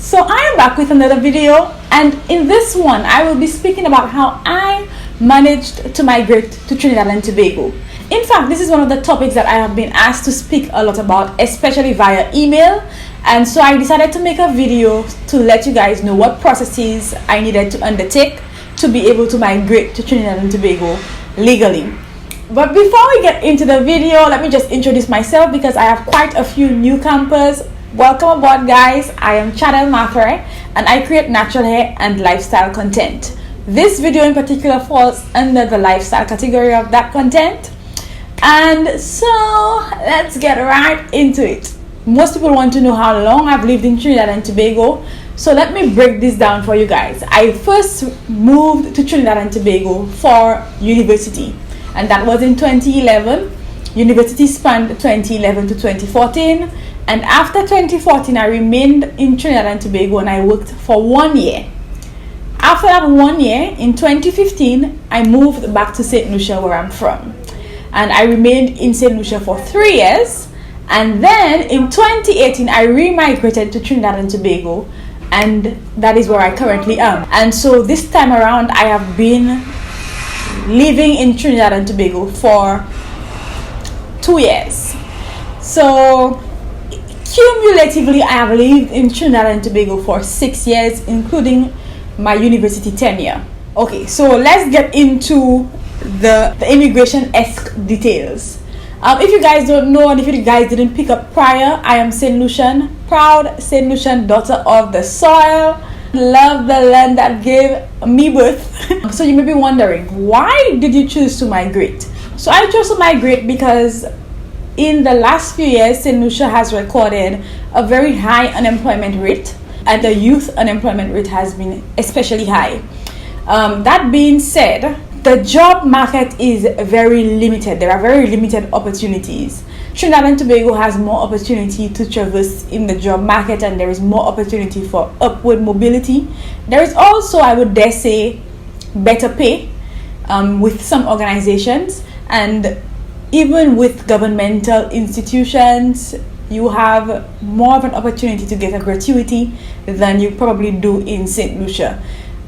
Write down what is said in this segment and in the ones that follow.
So I am back with another video, and in this one I will be speaking about how I managed to migrate to Trinidad and Tobago. In fact, this is one of the topics that I have been asked to speak a lot about, especially via email, and so I decided to make a video to let you guys know what processes I needed to undertake to be able to migrate to Trinidad and Tobago legally. But before we get into the video, let me just introduce myself because I have quite a few new campers. Welcome aboard, guys. I am Channel Mathre and I create natural hair and lifestyle content. This video in particular falls under the lifestyle category of that content. And so let's get right into it. Most people want to know how long I've lived in Trinidad and Tobago. So let me break this down for you guys. I first moved to Trinidad and Tobago for university, and that was in 2011. University spanned 2011 to 2014, and after 2014 I remained in Trinidad and Tobago and I worked for 1 year. After that 1 year, in 2015, I moved back to Saint Lucia, where I'm from, and I remained in Saint Lucia for 3 years. And then in 2018 I remigrated to Trinidad and Tobago, and that is where I currently am. And so this time around I have been living in Trinidad and Tobago for 2 years. So cumulatively I have lived in Trinidad and Tobago for 6 years, including my university tenure. Okay, so let's get into the immigration-esque details. If you guys don't know, and if you guys didn't pick up prior, I am Saint Lucian, proud Saint Lucian daughter of the soil. Love the land that gave me birth. So you may be wondering, why did you choose to migrate? So I chose to migrate because in the last few years, Saint Lucia has recorded a very high unemployment rate, and the youth unemployment rate has been especially high. That being said, the job market is very limited. There are very limited opportunities. Trinidad and Tobago has more opportunity to traverse in the job market, and there is more opportunity for upward mobility. There is also, I would dare say, better pay with some organizations, and even with governmental institutions, you have more of an opportunity to get a gratuity than you probably do in Saint Lucia.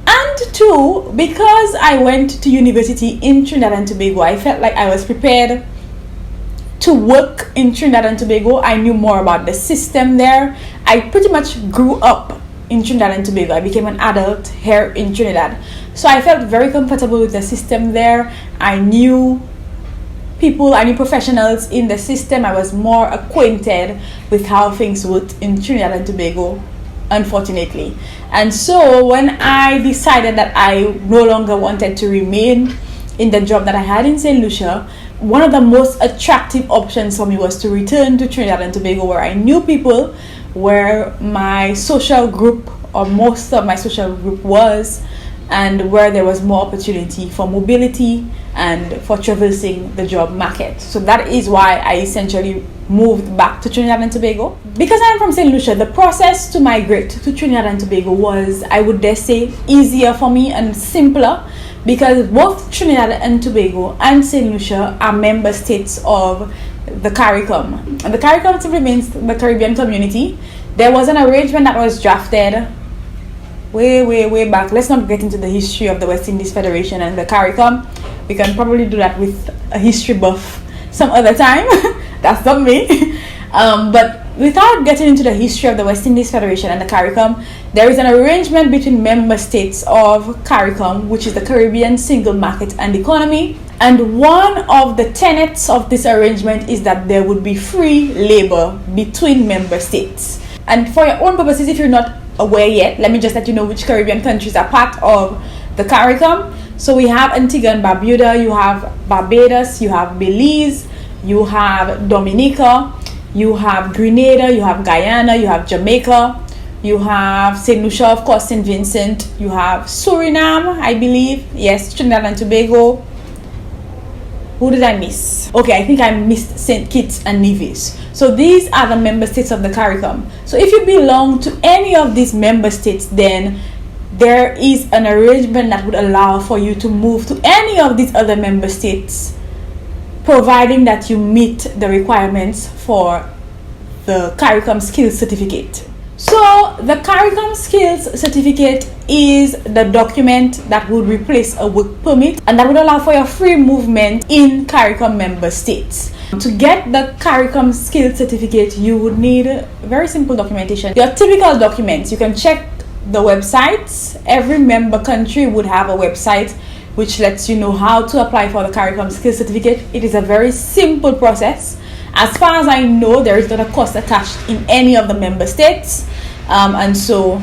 And two, because I went to university in Trinidad and Tobago, I felt like I was prepared to work in Trinidad and Tobago. I knew more about the system there. I pretty much grew up in Trinidad and Tobago. I became an adult here in Trinidad. So I felt very comfortable with the system there. I knew people, I knew professionals in the system. I was more acquainted with how things worked in Trinidad and Tobago, unfortunately. And so when I decided that I no longer wanted to remain in the job that I had in Saint Lucia, one of the most attractive options for me was to return to Trinidad and Tobago, where I knew people, where my social group, or most of my social group, was, and where there was more opportunity for mobility and for traversing the job market. So that is why I essentially moved back to Trinidad and Tobago. Because I am from Saint Lucia, the process to migrate to Trinidad and Tobago was, I would dare say, easier for me and simpler, because both Trinidad and Tobago and Saint Lucia are member states of the CARICOM. And the CARICOM simply means the Caribbean Community. There was an arrangement that was drafted way back. Let's not get into the history of the West Indies Federation and the CARICOM. We can probably do that with a history buff some other time. That's not me. But without getting into the history of the West Indies Federation and the CARICOM, there is an arrangement between member states of CARICOM, which is the Caribbean Single Market and Economy. And one of the tenets of this arrangement is that there would be free labor between member states. And for your own purposes, if you're not aware yet, let me just let you know which Caribbean countries are part of the CARICOM. So we have Antigua and Barbuda, you have Barbados, you have Belize, you have Dominica, you have Grenada, you have Guyana, you have Jamaica, you have St. Lucia, of course, St. Vincent, you have Suriname, I believe, yes, Trinidad and Tobago. Who did I miss? Okay, I think I missed St. Kitts and Nevis. So these are the member states of the CARICOM. So if you belong to any of these member states, then there is an arrangement that would allow for you to move to any of these other member states, providing that you meet the requirements for the CARICOM skills certificate. So the CARICOM skills certificate is the document that would replace a work permit, and that would allow for your free movement in CARICOM member states. To get the CARICOM skills certificate, you would need very simple documentation. Your typical documents, you can check the websites. Every member country would have a website which lets you know how to apply for the CARICOM skills certificate. It is a very simple process. As far as I know, there is not a cost attached in any of the member states, and so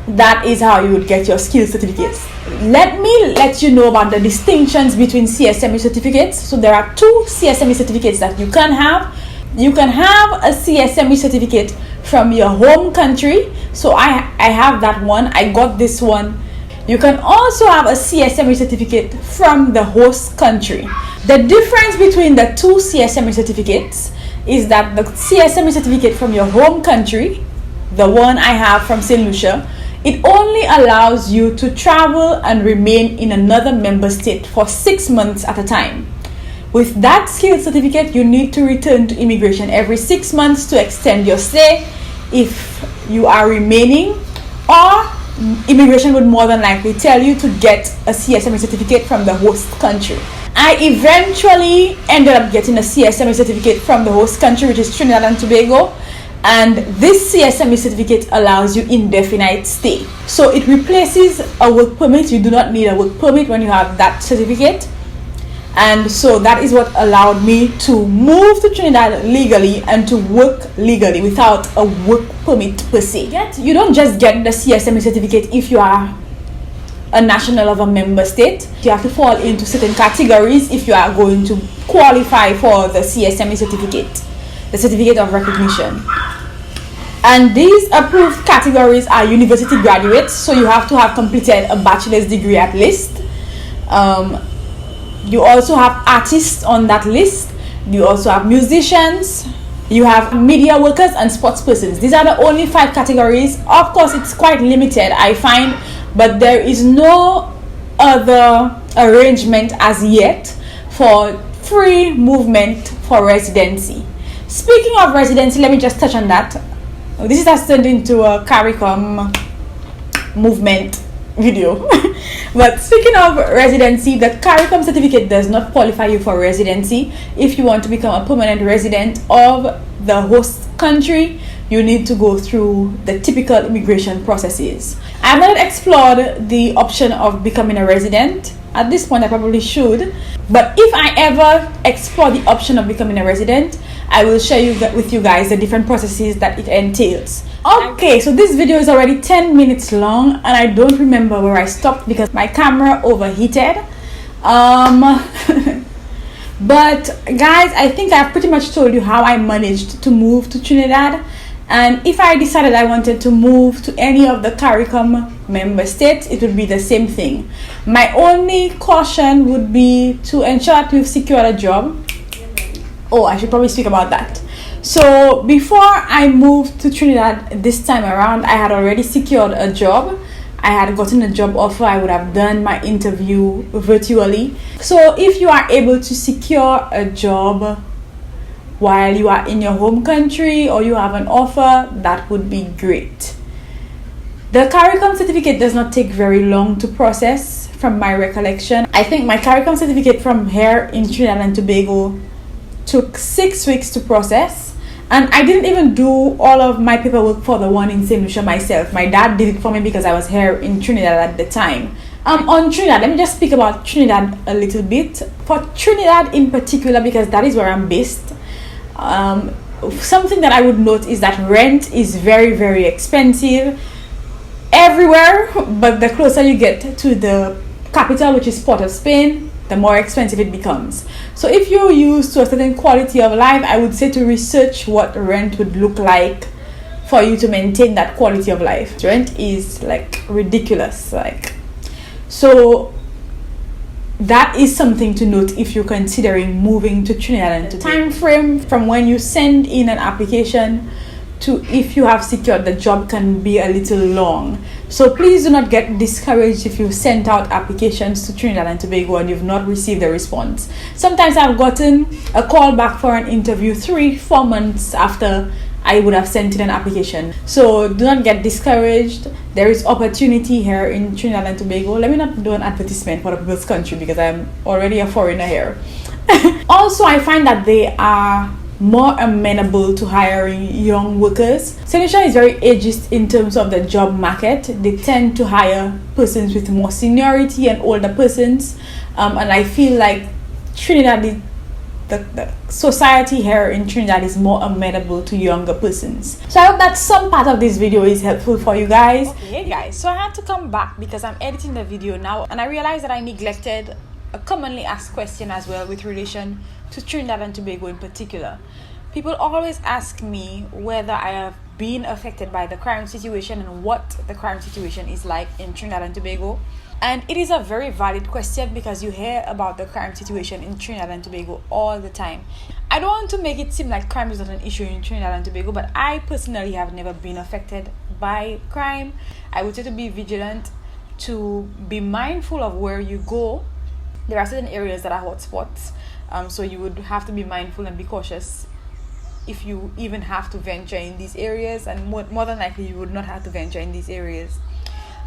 that is how you would get your skills certificates. Let me let you know about the distinctions between CSME certificates. So there are two CSME certificates that you can have. You can have a CSME certificate from your home country. So I have that one. I got this one. You can also have a CSME certificate from the host country. The difference between the two CSME certificates is that the CSME certificate from your home country, the one I have from Saint Lucia, it only allows you to travel and remain in another member state for 6 months at a time. With that skills certificate, you need to return to immigration every 6 months to extend your stay if you are remaining, or immigration would more than likely tell you to get a CSME certificate from the host country. I eventually ended up getting a CSME certificate from the host country, which is Trinidad and Tobago. And this CSME certificate allows you indefinite stay. So it replaces a work permit. You do not need a work permit when you have that certificate. And so that is what allowed me to move to Trinidad legally and to work legally without a work permit per se. You don't just get the CSME certificate if you are a national of a member state. You have to fall into certain categories if you are going to qualify for the CSME certificate, the certificate of recognition. And these approved categories are university graduates, so you have to have completed a bachelor's degree at least. You also have artists on that list. You also have musicians. You have media workers and sports persons. These are the only 5 categories. Of course, it's quite limited, I find, but there is no other arrangement as yet for free movement for residency. Speaking of residency, let me just touch on that. This has turned into a CARICOM movement video. But speaking of residency, the CARICOM certificate does not qualify you for residency. If you want to become a permanent resident of the host country, you need to go through the typical immigration processes. I have not explored the option of becoming a resident. At this point, I probably should. But if I ever explore the option of becoming a resident, I will share with you guys the different processes that it entails. Okay, so this video is already 10 minutes long, and I don't remember where I stopped because my camera overheated. But guys, I think I've pretty much told you how I managed to move to Trinidad. And if I decided I wanted to move to any of the CARICOM member states, it would be the same thing. My only caution would be to ensure that we've secured a job. Oh, I should probably speak about that. So before I moved to Trinidad this time around, I had already secured a job. I had gotten a job offer. I would have done my interview virtually. So if you are able to secure a job while you are in your home country or you have an offer, that would be great. The CARICOM certificate does not take very long to process from my recollection. I think my CARICOM certificate from here in Trinidad and Tobago took 6 weeks to process, and I didn't even do all of my paperwork for the one in Saint Lucia myself. My dad did it for me because I was here in Trinidad at the time. On Trinidad, let me just speak about Trinidad a little bit. For Trinidad in particular, because that is where I'm based, something that I would note is that rent is very, very expensive everywhere, but the closer you get to the capital, which is Port of Spain, the more expensive it becomes. So if you're used to a certain quality of life, I would say to research what rent would look like for you to maintain that quality of life. Rent is like ridiculous, so that is something to note if you're considering moving to Trinidad and Tobago. Time frame from when you send in an application to if you have secured the job can be a little long. So please do not get discouraged if you've sent out applications to Trinidad and Tobago and you've not received a response. Sometimes I've gotten a call back for an interview 3-4 months after I would have sent in an application. So do not get discouraged. There is opportunity here in Trinidad and Tobago. Let me not do an advertisement for the people's country because I'm already a foreigner here. Also, I find that they are more amenable to hiring young workers. Saint Lucia is very ageist in terms of the job market. They tend to hire persons with more seniority and older persons. And I feel like Trinidad, the society here in Trinidad is more amenable to younger persons. So I hope that some part of this video is helpful for you guys. Okay guys, so I had to come back because I'm editing the video now and I realized that I neglected a commonly asked question as well with relation to Trinidad and Tobago in particular. People always ask me whether I have been affected by the crime situation and what the crime situation is like in Trinidad and Tobago. And it is a very valid question because you hear about the crime situation in Trinidad and Tobago all the time. I don't want to make it seem like crime is not an issue in Trinidad and Tobago, but I personally have never been affected by crime. I would say to be vigilant, to be mindful of where you go. There are certain areas that are hotspots, so you would have to be mindful and be cautious if you even have to venture in these areas, and more than likely you would not have to venture in these areas.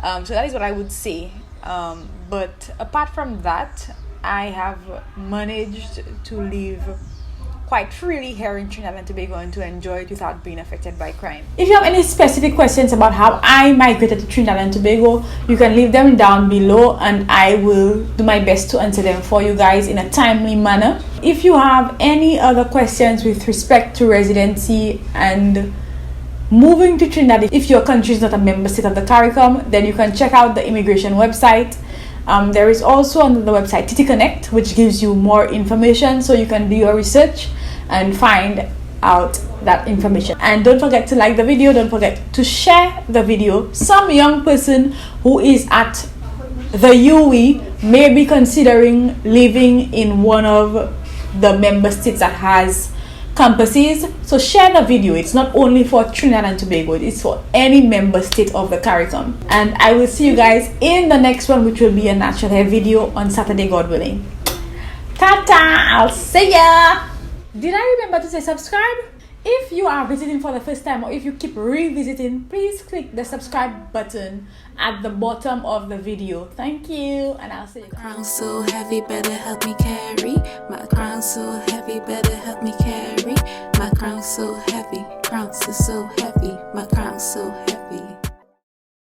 So that is what I would say. But apart from that, I have managed to live quite freely here in Trinidad and Tobago and to enjoy it without being affected by crime. If you have any specific questions about how I migrated to Trinidad and Tobago, you can leave them down below and I will do my best to answer them for you guys in a timely manner. If you have any other questions with respect to residency and moving to Trinidad, if your country is not a member state of the CARICOM, then you can check out the immigration website. There is also on the website TT Connect, which gives you more information so you can do your research and find out that information. And don't forget to like the video, don't forget to share the video. Some young person who is at the UE may be considering living in one of the member states that has campuses, so share the video. It's not only for Trinidad and Tobago, it's for any member state of the CARICOM. And I will see you guys in the next one, which will be a natural hair video on Saturday, God willing. Tata, I'll see ya. Did I remember to say subscribe? If you are visiting for the first time or if you keep revisiting, please click the subscribe button at the bottom of the video. Thank you, and I'll see you guys. Crown so heavy, better help me carry. My crown so heavy, better help me carry. My crown so heavy, crown is so heavy. My crown so heavy.